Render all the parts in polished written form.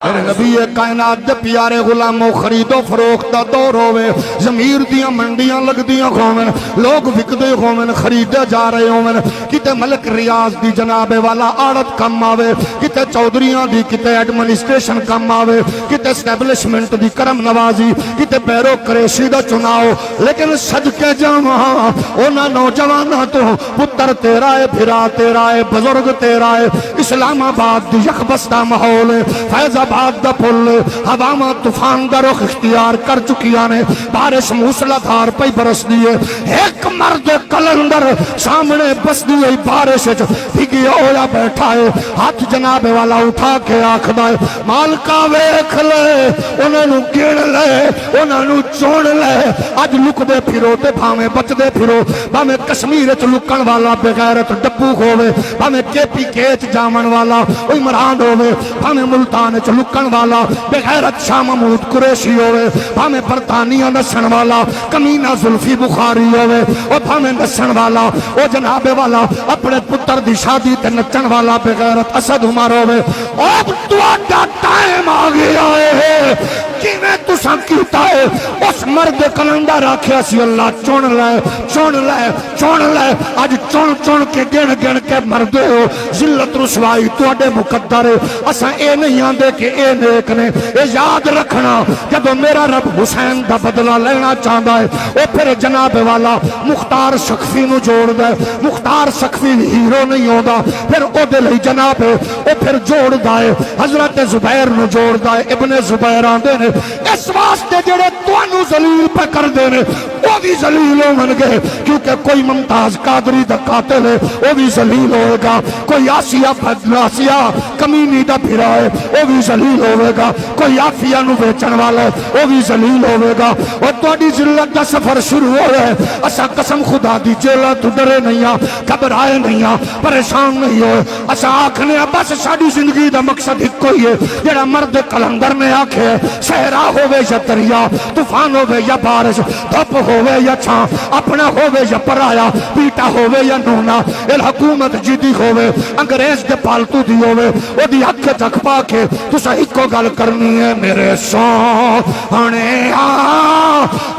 میرے نبی کائنات دے پیارے غلاموں خرید و فروخت دا دور ہوئے ضمیر دیاں منڈیاں لگ دیاں ہومن لوگ وکدے ہومن خریدے جا رہے ہومن کتے ملک ریاض دی جناب والا آڑت کم آوے کتے چودریاں دی کتے ایڈمنسٹریشن کم آوے کتے اسٹیبلشمنٹ دی کرم نوازی کتے بیرو کریشی دا چناؤ لیکن صدقے جامعہ اونا نوجوانہ تو پتر تیرا ہے پھرا تیرا ہے بزرگ تیرا ہے اسلام آباد دی یخبستہ محول ہے فیض آباد دا پل ہواما طوفان دا رخ اختیار کر چکیانے بارش موسلا دھار پہ برس دیئے ایک مرد کلندر سامنے بس دیئے بارش بھگی ہویا بیٹھا ہے ہاتھ جناب والا اٹھا کے آنکھ دائے مالکا ویکھ لے انہوں گن لے انہوں چون لے آج لک دے پھرو تے بھامے بچ دے پھرو بھامے کشمیر چ لکن والا بغیرت ڈبو ہوئے بھامے کے پی کیچ جامن والا عمران ہوئے بھامے ملتان چ لکن والا بغیرت شاہ محمود قریشی ہوئے بھامے برطانیہ نسن والا کمینہ زلفی بخاری ہوئے اور بھامے نسن والا او جناب والا اپنے پتر دی شادی تے نچن والا بغیرت اسد عمر ہوئے اب تو آٹا ٹائم آگیا ہے کہ میں تو سب کیتا ہے اس مرد کلندر آکھیا سی اللہ چون لے چون لے چون لے آج چون چون کے گن گن کے مردے ہو ذلت رسوائی تو اڈے مقدر ہے اساں اے نہیں آندے کہ اے نیک نے اے یاد رکھنا جب میرا رب حسین دا بدلہ لینا چاہتا ہے او پھر جناب والا مختار سقفی نو جوڑ دے مختار سقفی ہیرو نہیں ہوتا پھر او دل ہی جناب ہے او پھر جوڑ دائے حضرت زبیر نو جوڑ دائے ابن زبیر آندے نے اس واسطے جڑے توانو ذلیل پہ کر دینے وہ بھی ذلیل ہو من گئے کیونکہ کوئی ممتاز قادری دا قاتل ہے وہ بھی ذلیل ہوئے گا کوئی آسیہ بدلاسیہ کمینی دا پھرا ہے وہ بھی ذلیل ہوئے گا کوئی آفیہ نو بیچن والا ہے وہ بھی ذلیل ہوئے گا اور توڑی ذلت دا سفر شروع ہو رہے اسا قسم خدا دی جیلہ تو ڈرے نہیں آ گھبرائے نہیں آ پریشان نہیں ہوئے اسا آنکھنے بس ساڑی زندگی دا مقصد ایک کوئی ہے جڑا مرد کلندر نے آنکھے صحرا ہوئے یا دریا طوفان ہوئے یا بارش دھپ ہوئے یا چھان اپنا ہوئے یا پرایا پیٹا ہوئے یا نونا الحکومت جیدی ہوئے انگریز دے پالتو دی ہوئے او دی حق تک پا کے تو صحیح کو گل کرنی ہے میرے سونے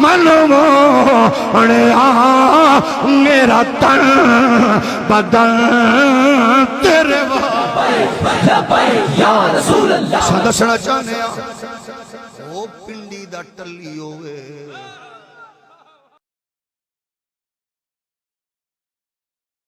منو انے میرا تن بدن تیرے وہاں یا رسول اللہ سدسنا چاہنے